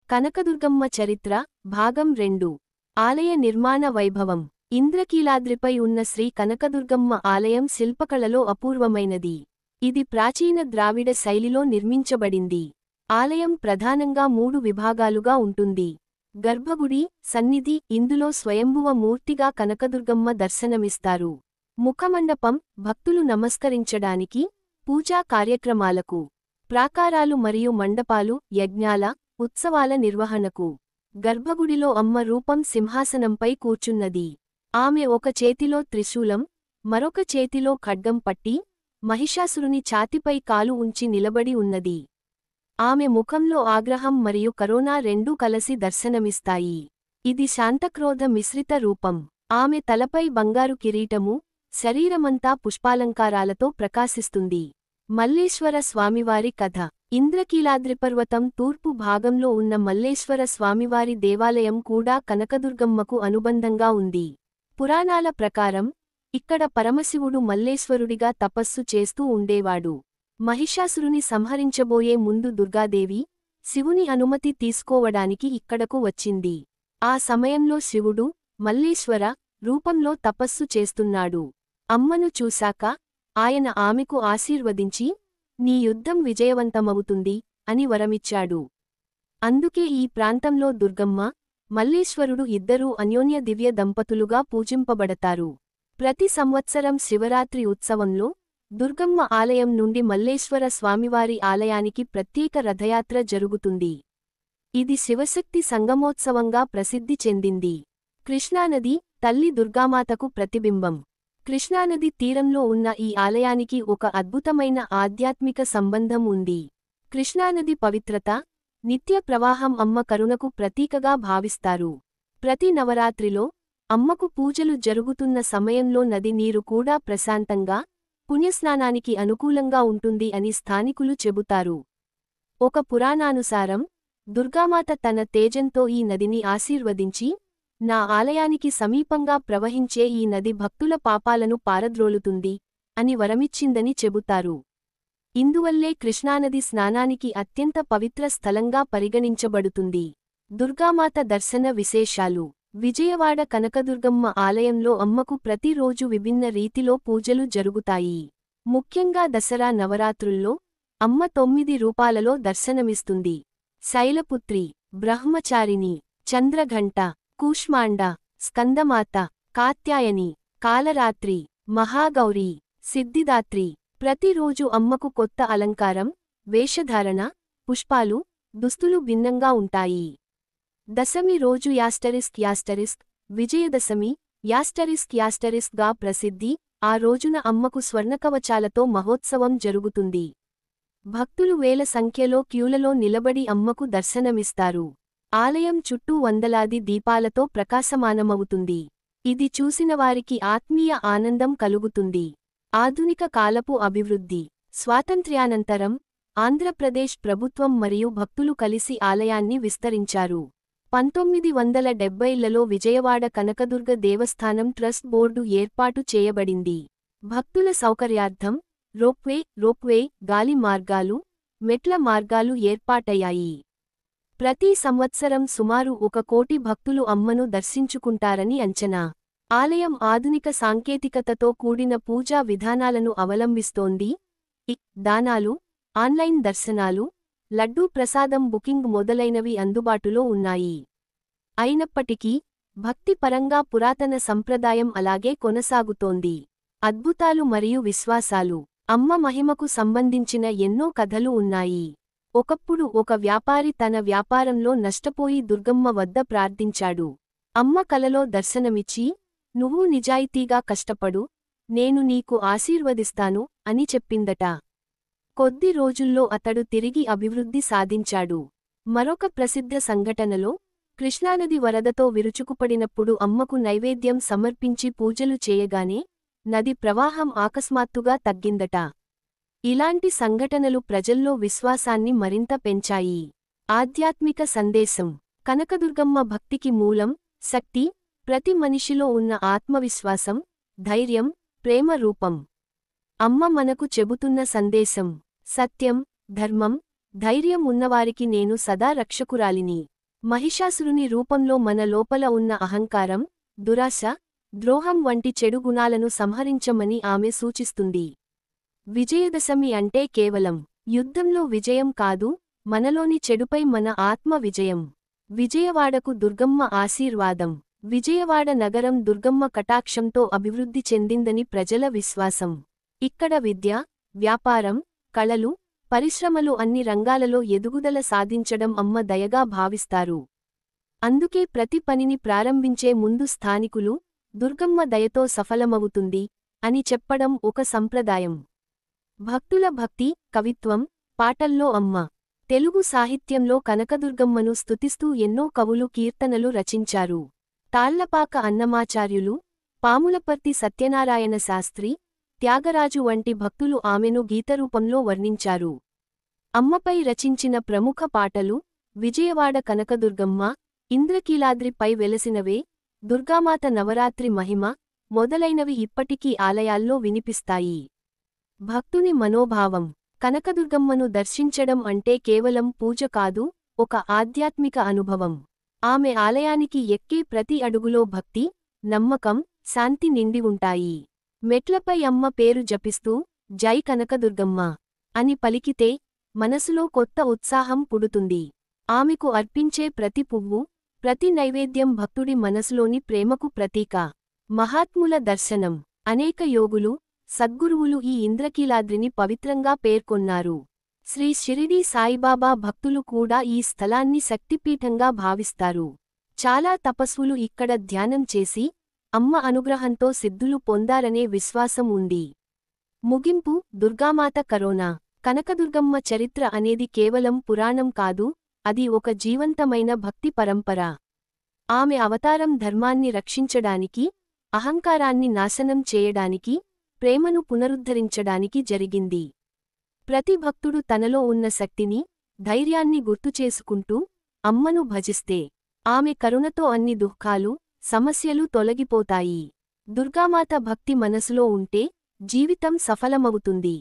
కనకదుర్గమ్మ చరిత్ర భాగం 2 ఆలయ నిర్మాణ వైభవం ఇంద్రకీలాద్రిపై ఉన్న శ్రీ కనకదుర్గమ్మ ఆలయం శిల్పకళలో అపూర్వమైనది. ఇది ప్రాచీన ద్రావిడ శైలిలో నిర్మించబడింది. ఆలయం ప్రధానంగా 3 విభాగాలుగా ఉంటుంది. గర్భగుడి, సన్నిధి, ఇందులో స్వయంభువ మూర్తిగా కనకదుర్గమ్మ దర్శనమిస్తారు. ముఖమండపం, భక్తులు నమస్కరించడానికి, పూజా కార్యక్రమాలకు. ప్రాకారాలు మరియు మండపాలు, యజ్ఞాల, ఉత్సవాల నిర్వహణకు. గర్భగుడిలో అమ్మ రూపం సింహాసనంపై కూర్చున్నది. ఆమె ఒక చేతిలో త్రిశూలం, మరొక చేతిలో ఖడ్గం పట్టి, మహిషాసురుని ఛాతిపై కాలు ఉంచి నిలబడి ఉన్నది. ఆమె ముఖంలో ఆగ్రహం మరియు కరుణ రెండూ కలసి దర్శనమిస్తాయి. ఇది శాంతక్రోధ మిశ్రిత రూపం. ఆమె తలపై బంగారు కిరీటము, శరీరమంతా పుష్పాలంకారాలతో ప్రకాశిస్తుంది. మల్లేశ్వర స్వామివారి కథ. ఇంద్రకీలాద్రిపర్వతం తూర్పు భాగంలో ఉన్న మల్లేశ్వర స్వామివారి దేవాలయం కూడా కనకదుర్గమ్మకు అనుబంధంగా ఉంది. పురాణాల ప్రకారం ఇక్కడ పరమశివుడు మల్లేశ్వరుడిగా తపస్సు చేస్తూ ఉండేవాడు. మహిషాసురుని సంహరించబోయే ముందు దుర్గాదేవి, శివుని అనుమతి తీసుకోవడానికి ఇక్కడకు వచ్చింది. ఆ సమయంలో శివుడు, మల్లేశ్వర రూపంలో తపస్సు చేస్తున్నాడు. అమ్మను చూశాక ఆయన ఆమెకు ఆశీర్వదించి, నీ యుద్ధం విజయవంతమవుతుంది అని వరమిచ్చాడు. అందుకే ఈ ప్రాంతంలో దుర్గమ్మ, మల్లేశ్వరుడు ఇద్దరూ అన్యోన్య దివ్య దంపతులుగా పూజింపబడతారు. ప్రతి సంవత్సరం శివరాత్రి ఉత్సవంలో దుర్గమ్మ ఆలయం నుండి మల్లేశ్వర స్వామివారి ఆలయానికి ప్రత్యేక రథయాత్ర జరుగుతుంది. ఇది శివశక్తి సంగమోత్సవంగా ప్రసిద్ధి చెందింది. కృష్ణానది, తల్లి దుర్గామాతకు ప్రతిబింబం. కృష్ణానది తీరంలో ఉన్న ఈ ఆలయానికి ఒక అద్భుతమైన ఆధ్యాత్మిక సంబంధం ఉంది. కృష్ణానది పవిత్రత, నిత్య ప్రవాహం అమ్మ కరుణకు ప్రతీకగా భావిస్తారు. ప్రతి నవరాత్రిలో అమ్మకు పూజలు జరుగుతున్న సమయంలో నది నీరు కూడా ప్రశాంతంగా, పుణ్యస్నానానికి అనుకూలంగా ఉంటుంది అని స్థానికులు చెబుతారు. ఒక పురాణానుసారం దుర్గామాత తన తేజంతో ఈ నదిని ఆశీర్వదించి, నా ఆలయానికి సమీపంగా ప్రవహించే ఈ నది భక్తుల పాపాలను పారద్రోలుతుంది అని వరమిచ్చిందని చెబుతారు. ఇందువల్లే కృష్ణానది స్నానానికి అత్యంత పవిత్ర స్థలంగా పరిగణించబడుతుంది. దుర్గామాత దర్శన విశేషాలు. విజయవాడ కనకదుర్గమ్మ ఆలయంలో అమ్మకు ప్రతిరోజు విభిన్న రీతిలో పూజలు జరుగుతాయి. ముఖ్యంగా దసరా నవరాత్రుల్లో అమ్మ 9 రూపాలలో దర్శనమిస్తుంది. శైలపుత్రి, బ్రహ్మచారిణి, చంద్రఘంట, కూష్మాండ, స్కందమాత, కాత్యాయని, కాలరాత్రి, మహాగౌరీ, సిద్ధిదాత్రి. ప్రతిరోజు అమ్మకు కొత్త అలంకారం, వేషధారణ, పుష్పాలు, దుస్తులు భిన్నంగా ఉంటాయి. దశమి రోజు యాస్టరిస్క్ విజయదశమి గా ప్రసిద్ధి. ఆ రోజున అమ్మకు స్వర్ణకవచాలతో మహోత్సవం జరుగుతుంది. భక్తులు వేల సంఖ్యలో క్యూలలో నిలబడి అమ్మకు దర్శనమిస్తారు. ఆలయం చుట్టూ వందలాది దీపాలతో ప్రకాశమానమవుతుంది. ఇది చూసినవారికి ఆత్మీయ ఆనందం కలుగుతుంది. ఆధునిక కాలపు అభివృద్ధి. స్వాతంత్ర్యానంతరం ఆంధ్రప్రదేశ్ ప్రభుత్వం మరియు భక్తులు కలిసి ఆలయాన్ని విస్తరించారు. 1970లలో విజయవాడ కనకదుర్గ దేవస్థానం ట్రస్ట్ బోర్డు ఏర్పాటు చేయబడింది. భక్తుల సౌకర్యార్థం రోప్వే, గాలి మార్గాలు, మెట్ల మార్గాలు ఏర్పాటయ్యాయి. ప్రతి సంవత్సరం సుమారు 1 కోటి భక్తులు అమ్మను దర్శించుకుంటారని అంచనా. ఆలయం ఆధునిక సాంకేతికతతో కూడిన పూజా విధానాలను అవలంబిస్తోంది. దానాలు, ఆన్లైన్ దర్శనాలు, లడ్డూ ప్రసాదం బుకింగ్ మొదలైనవి అందుబాటులో ఉన్నాయి. అయినప్పటికీ భక్తి పరంగా పురాతన సంప్రదాయం అలాగే కొనసాగుతోంది. అద్భుతాలు మరియు విశ్వాసాలు. అమ్మ మహిమకు సంబంధించిన ఎన్నో కథలు ఉన్నాయి. ఒకప్పుడు ఒక వ్యాపారి తన వ్యాపారంలో నష్టపోయి దుర్గమ్మ వద్ద ప్రార్థించాడు. అమ్మ కలలో దర్శనమిచ్చి, నువ్వు నిజాయితీగా కష్టపడు, నేను నీకు ఆశీర్వదిస్తాను అని చెప్పిందట. కొద్ది రోజుల్లో అతడు తిరిగి అభివృద్ధి సాధించాడు. మరొక ప్రసిద్ధ సంఘటనలో కృష్ణానది వరదతో విరుచుకుపడినప్పుడు అమ్మకు నైవేద్యం సమర్పించి పూజలు చేయగానే నది ప్రవాహం అకస్మాత్తుగా తగ్గిందట. ఇలాంటి సంఘటనలు ప్రజల్లో విశ్వాసాన్ని మరింత పెంచాయి. ఆధ్యాత్మిక సందేశం. కనకదుర్గమ్మ భక్తికి మూలం, శక్తి, ప్రతి మనిషిలో ఉన్న ఆత్మవిశ్వాసం, ధైర్యం, ప్రేమ రూపం. అమ్మ మనకు చెబుతున్న సందేశం: సత్యం, ధర్మం, ధైర్యం ఉన్నవారికి నేను సదా రక్షకురాలిని. మహిషాసురుని రూపంలో మన లోపల ఉన్న అహంకారం, దురాశ, ద్రోహం వంటి చెడు గుణాలను సంహరించమని ఆమె సూచిస్తుంది. విజయదశమి అంటే కేవలం యుద్ధంలో విజయం కాదు, మనలోని చెడుపై మన ఆత్మ విజయం. విజయవాడకు దుర్గమ్మ ఆశీర్వాదం. విజయవాడ నగరం దుర్గమ్మ కటాక్షంతో అభివృద్ధి చెందిందని ప్రజల విశ్వాసం. ఇక్కడ విద్య, వ్యాపారం, కళలు, పరిశ్రమలు అన్ని రంగాలలో ఎదుగుదల సాధించడం అమ్మ దయగా భావిస్తారు. అందుకే ప్రతి పనిని ప్రారంభించే ముందు స్థానికులు, దుర్గమ్మ దయతో సఫలమవుతుంది అని చెప్పడం ఒక సంప్రదాయం. భక్తుల భక్తి, కవిత్వం, పాటల్లో అమ్మ. తెలుగు సాహిత్యంలో కనకదుర్గమ్మను స్తుతిస్తూ ఎన్నో కవులు కీర్తనలు రచించారు. తాళ్లపాక అన్నమాచార్యులు, పాములపర్తి సత్యనారాయణ శాస్త్రి, త్యాగరాజు వంటి భక్తులు ఆమెను గీతరూపంలో వర్ణించారు. అమ్మపై రచించిన ప్రముఖ పాటలు విజయవాడ కనకదుర్గమ్మ, ఇంద్రకీలాద్రిపై వెలసినవే, దుర్గామాత నవరాత్రి మహిమ మొదలైనవి ఇప్పటికీ ఆలయాల్లో వినిపిస్తాయి. భక్తుని మనోభావం. కనకదుర్గమ్మను దర్శించడం అంటే కేవలం పూజ కాదు, ఒక ఆధ్యాత్మిక అనుభవం. ఆమె ఆలయానికి ఎక్కే ప్రతి అడుగులో భక్తి, నమ్మకం, శాంతి నిండి ఉంటాయి. మెట్లపై అమ్మ పేరు జపిస్తూ జై కనకదుర్గమ్మ అని పలికితే మనసులో కొత్త ఉత్సాహం పుడుతుంది. ఆమెకు అర్పించే ప్రతి పువ్వు, ప్రతి నైవేద్యం భక్తుడి మనసులోని ప్రేమకు ప్రతీక. మహాత్ముల దర్శనం. అనేక యోగులు, సద్గురువులు ఈ ఇంద్రకీలాద్రిని పవిత్రంగా పేర్కొన్నారు. శ్రీ షిరిడీ సాయిబాబా భక్తులు కూడా ఈ స్థలాన్ని శక్తిపీఠంగా భావిస్తారు. చాలా తపస్వులు ఇక్కడ ధ్యానం చేసి అమ్మ అనుగ్రహంతో సిద్ధులు పొందారనే విశ్వాసం ఉంది. ముగింపు. దుర్గామాత కరోనా. కనకదుర్గమ్మ చరిత్ర అనేది కేవలం పురాణం కాదు, అది ఒక జీవంతమైన భక్తి పరంపర. ఆమె అవతారం ధర్మాన్ని రక్షించడానికి, అహంకారాన్ని నాశనం చేయడానికి, ప్రేమను పునరుద్ధరించడానికి జరిగింది. ప్రతి భక్తుడు తనలో ఉన్న శక్తిని, ధైర్యాన్ని గుర్తుచేసుకుంటూ అమ్మను భజిస్తే ఆమె కరుణతో అన్ని దుఃఖాలు, సమస్యలు తొలగిపోతాయి. దుర్గామాత భక్తి మనసులో ఉంటే జీవితం సఫలమవుతుంది.